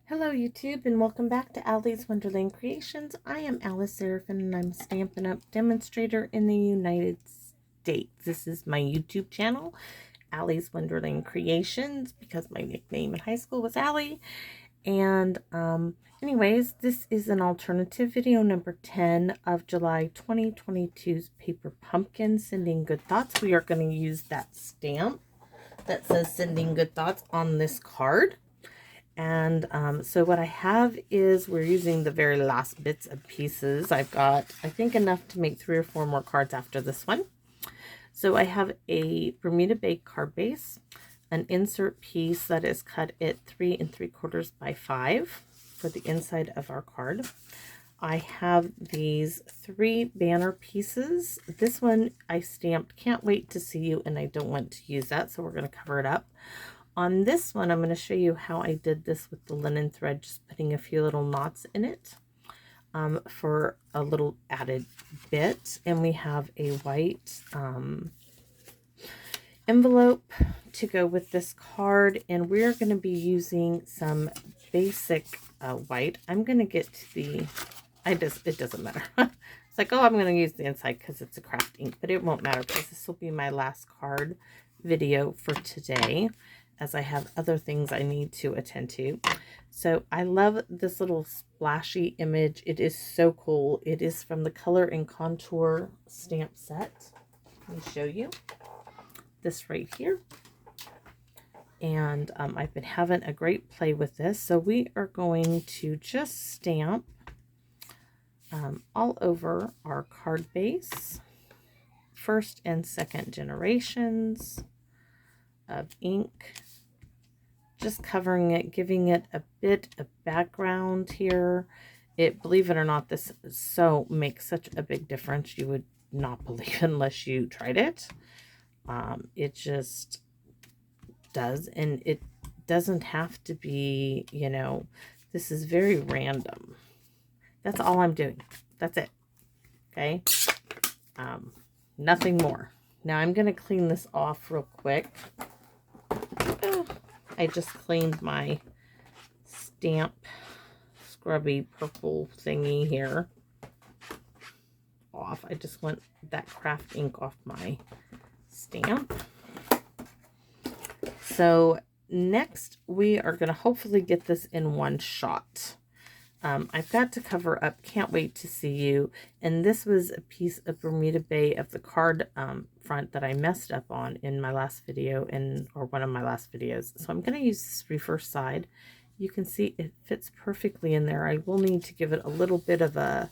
Hello YouTube and welcome back to Allie's Wonderland Creations. I am Alice Seraphin and I'm a Stampin' Up! Demonstrator in the United States. This is my YouTube channel, Allie's Wonderland Creations, because my nickname in high school was Allie. And anyways, this is an alternative video number 10 of July 2022's Paper Pumpkin, Sending Good Thoughts. We are going to use that stamp that says Sending Good Thoughts on this card. And so what I have is we're using the very last bits and pieces. I've got, I think, enough to make 3 or 4 more cards after this one. So I have a Bermuda Bay card base, an insert piece that is cut at 3 3/4 by 5 for the inside of our card. I have these 3 banner pieces. This one I stamped Can't Wait to See You, and I don't want to use that, so we're going to cover it up. On this one, I'm going to show you how I did this with the linen thread, just putting a few little knots in it for a little added bit. And we have a white envelope to go with this card, and we're going to be using some basic white. I'm going to get to the, it doesn't matter. It's like, oh, I'm going to use the inside because it's a craft ink, but it won't matter because this will be my last card video for today, as I have other things I need to attend to. So I love this little splashy image. It is so cool. It is from the Color and Contour stamp set. Let me show you this right here. And I've been having a great play with this. So we are going to just stamp all over our card base. First and second generations of ink. Just covering it, giving it a bit of background here. Believe it or not, this makes such a big difference. You would not believe unless you tried it. It just does, and it doesn't have to be, you know, this is very random. That's all I'm doing. That's it. Okay. Nothing more. Now I'm going to clean this off real quick. I just cleaned my stamp scrubby purple thingy here off. I just want that craft ink off my stamp. So next we are going to hopefully get this in one shot. I've got to cover up Can't Wait to See You, and this was a piece of Bermuda Bay of the card front that I messed up on in my last video, or one of my last videos. So I'm going to use this reverse side. You can see it fits perfectly in there. I will need to give it a little bit of a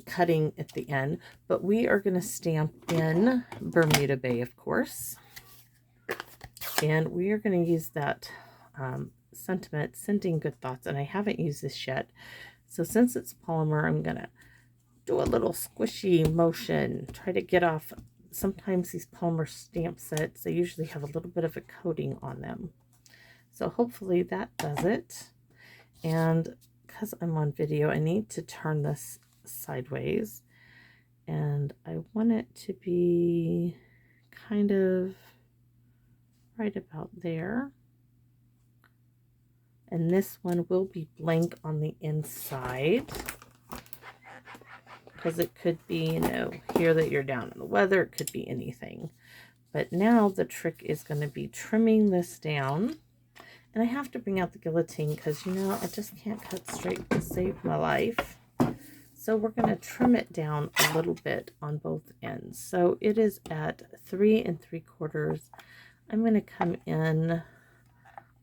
cutting at the end, but we are going to stamp in Bermuda Bay, of course, and we are going to use that sentiment, Sending Good Thoughts, and I haven't used this yet. So since it's polymer, I'm gonna do a little squishy motion, try to get off. Sometimes these polymer stamp sets, they usually have a little bit of a coating on them, so hopefully that does it. And because I'm on video, I need to turn this sideways, and I want it to be kind of right about there. And this one will be blank on the inside, because it could be, you know, here that you're down in the weather. It could be anything. But now the trick is going to be trimming this down. And I have to bring out the guillotine because, you know, I just can't cut straight to save my life. So we're going to trim it down a little bit on both ends. So it is at 3 3/4. I'm going to come in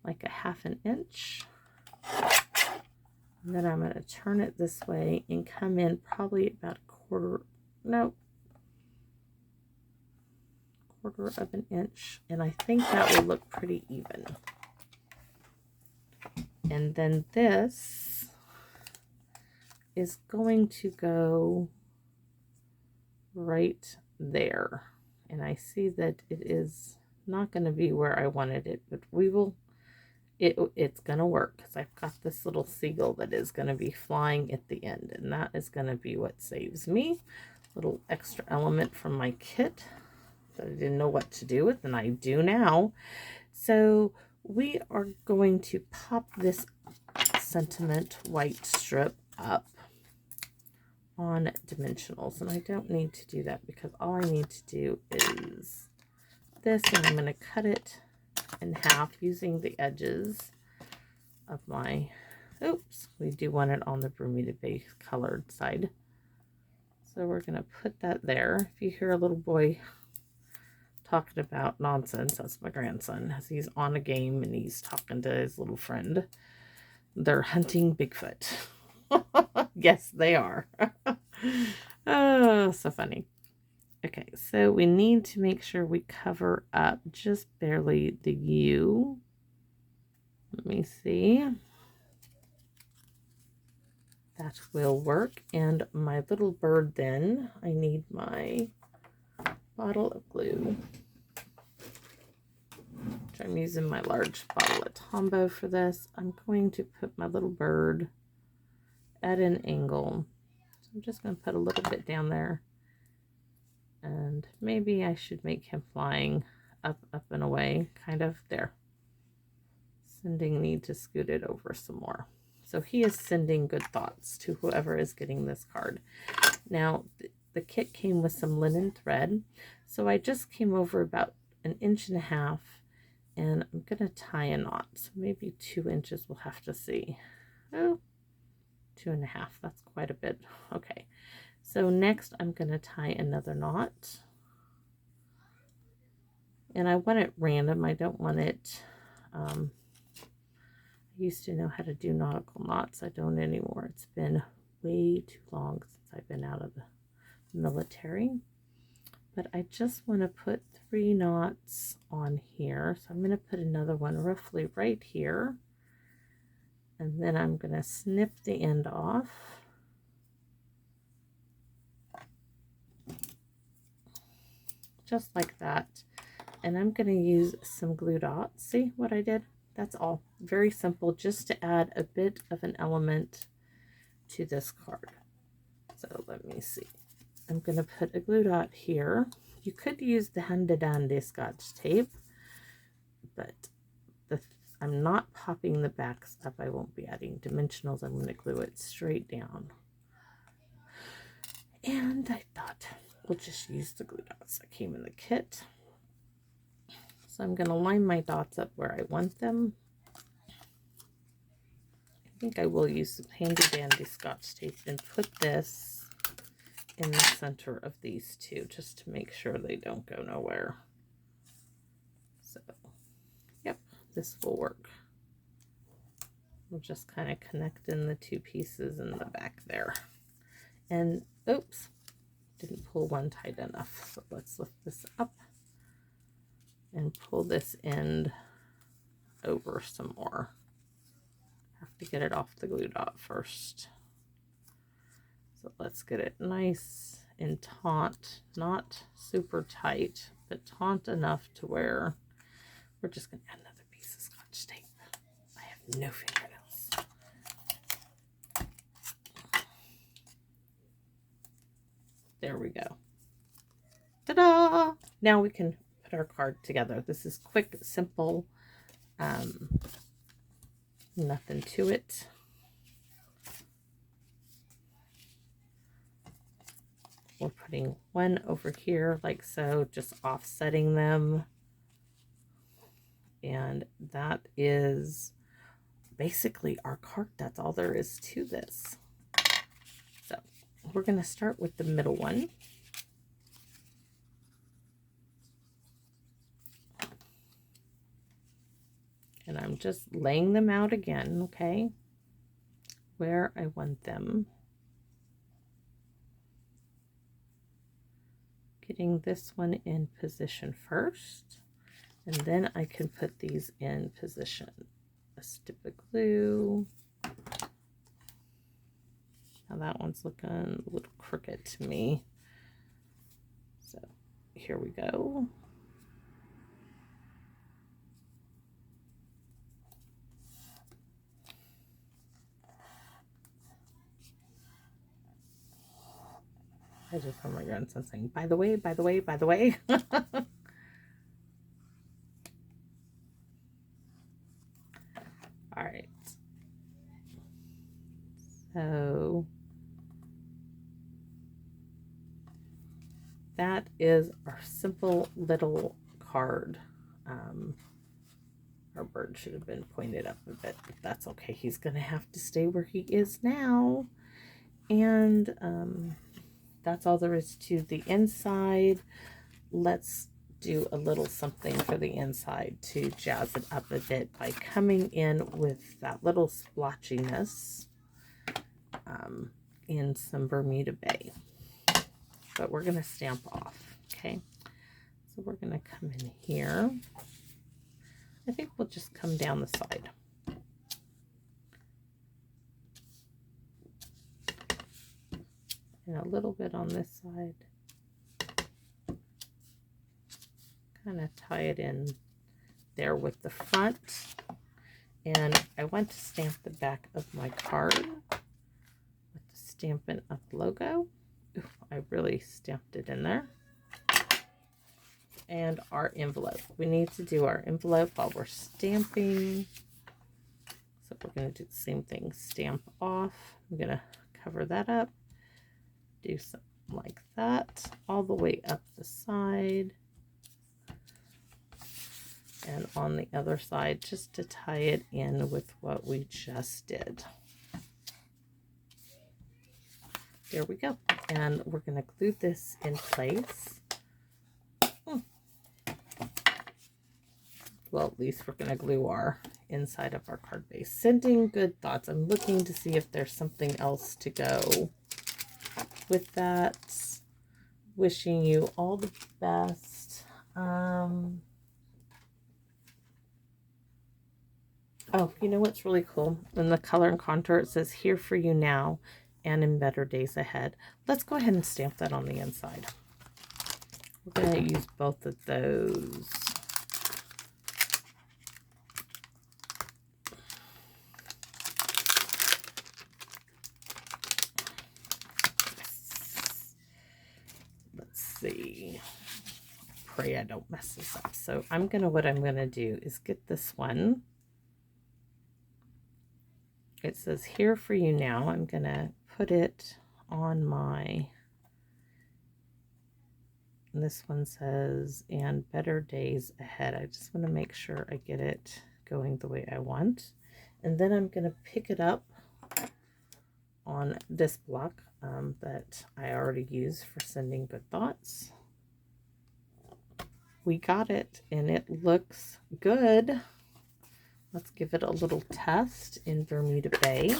like a 1/2 inch, and then I'm going to turn it this way and come in probably about quarter of an inch, and I think that will look pretty even. And then this is going to go right there, and I see that it is not going to be where I wanted it, but we will. It's going to work because I've got this little seagull that is going to be flying at the end, and that is going to be what saves me. Little extra element from my kit that I didn't know what to do with, and I do now. So we are going to pop this sentiment white strip up on dimensionals, and I don't need to do that because all I need to do is this, and I'm going to cut it in half using the edges of my, oops, we do want it on the Bermuda Bay colored side. So we're going to put that there. If you hear a little boy talking about nonsense, that's my grandson, as he's on a game and he's talking to his little friend. They're hunting Bigfoot. Yes, they are. Oh, so funny. Okay, so we need to make sure we cover up just barely the U. Let me see. That will work. And my little bird then, I need my bottle of glue. Which I'm using my large bottle of Tombow for this. I'm going to put my little bird at an angle. So I'm just going to put a little bit down there. And maybe I should make him flying up and away, kind of there. Sending need to scoot it over some more. So he is sending good thoughts to whoever is getting this card. Now, the kit came with some linen thread. So I just came over about 1.5 inches, and I'm going to tie a knot. So maybe 2 inches we'll have to see. Oh, 2.5, that's quite a bit. Okay. So next I'm going to tie another knot. And I want it random. I don't want it, I used to know how to do nautical knots. I don't anymore. It's been way too long since I've been out of the military. But I just want to put 3 knots on here. So I'm going to put another one roughly right here. And then I'm going to snip the end off. Just like that. And I'm going to use some glue dots. See what I did? That's all. Very simple, just to add a bit of an element to this card. So let me see. I'm going to put a glue dot here. You could use the handy dandy Scotch tape, but I'm not popping the backs up. I won't be adding dimensionals. I'm going to glue it straight down. And I thought we'll just use the glue dots that came in the kit. So I'm going to line my dots up where I want them. I think I will use some handy dandy Scotch tape and put this in the center of these two just to make sure they don't go nowhere. So, yep, this will work. We'll just kind of connect in the 2 pieces in the back there. And, oops, didn't pull one tight enough. So let's lift this up and pull this end over some more. Have to get it off the glue dot first. So let's get it nice and taut, not super tight, but taut enough to where we're just going to add another piece of Scotch tape. I have no fingernails. There we go. Ta-da! Now we can put our card together. This is quick, simple, nothing to it. We're putting one over here like so, just offsetting them. And that is basically our card. That's all there is to this. So we're going to start with the middle one. And I'm just laying them out again, okay, where I want them. Getting this one in position first, and then I can put these in position. A strip of glue. Now that one's looking a little crooked to me. So here we go. I just heard my grandson saying, by the way, by the way, by the way. So that is our simple little card. Our bird should have been pointed up a bit, but that's okay. He's going to have to stay where he is now. And that's all there is to the inside. Let's do a little something for the inside to jazz it up a bit by coming in with that little splotchiness in some Bermuda Bay. But we're going to stamp off, okay? So we're going to come in here. I think we'll just come down the side. And a little bit on this side. Kind of tie it in there with the front. And I went to stamp the back of my card with the Stampin' Up! Logo. Ooh, I really stamped it in there. And our envelope. We need to do our envelope while we're stamping. So we're going to do the same thing. Stamp off. I'm going to cover that up. Do something like that. All the way up the side. And on the other side, just to tie it in with what we just did. There we go. And we're going to glue this in place. Well, at least we're going to glue our inside of our card base. Sending good thoughts. I'm looking to see if there's something else to go with that. Wishing you all the best. Oh, you know what's really cool? In the color and contour, it says here for you now and in better days ahead. Let's go ahead and stamp that on the inside. We're going to use both of those. Let's see. Pray I don't mess this up. So what I'm gonna do is get this one. It says here for you now. I'm gonna put it on my, and this one says and better days ahead. I just want to make sure I get it going the way I want. And then I'm gonna pick it up on this block that I already used for sending good thoughts. We got it and it looks good. Let's give it a little test in Bermuda Bay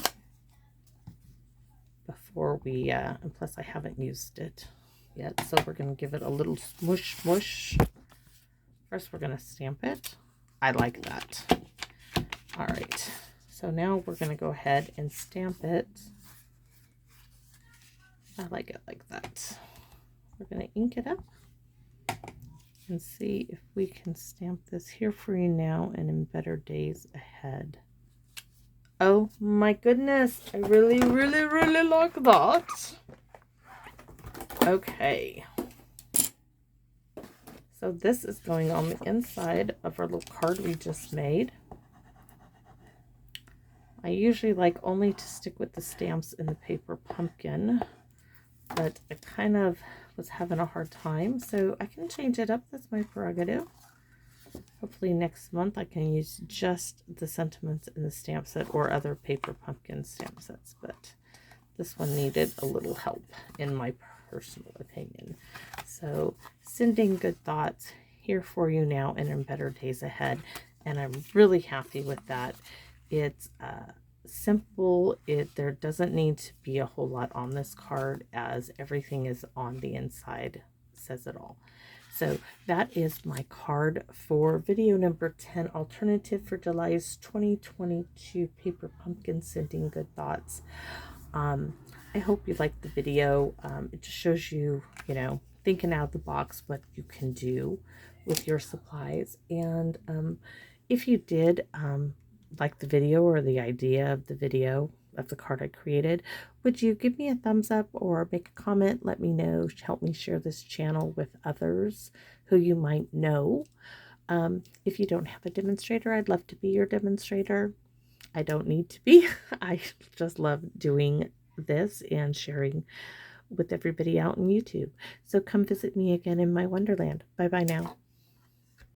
before we, and plus I haven't used it yet, so we're going to give it a little smush smush. First we're going to stamp it. I like that. All right, so now we're going to go ahead and stamp it. I like it like that. We're going to ink it up and see if we can stamp this here for you now and in better days ahead. Oh my goodness, I really like that. Okay. So this is going on the inside of our little card we just made. I usually like only to stick with the stamps in the paper pumpkin, but I kind of was having a hard time, so I can change it up. That's my prerogative. Hopefully next month I can use just the sentiments in the stamp set or other paper pumpkin stamp sets, but this one needed a little help in my personal opinion. So sending good thoughts here for you now and in better days ahead, and I'm really happy with that. It's simple. There doesn't need to be a whole lot on this card, as everything is on the inside says it all. So that is my card for video number 10, alternative for July's 2022 paper pumpkin sending good thoughts. I hope you liked the video. It just shows you, thinking out of the box what you can do with your supplies. And if you did like the video or the idea of the video of the card I created, would you give me a thumbs up or make a comment? Let me know. Help me share this channel with others who you might know. If you don't have a demonstrator, I'd love to be your demonstrator. I don't need to be. I just love doing this and sharing with everybody out on YouTube. So come visit me again in my Wonderland. Bye bye now.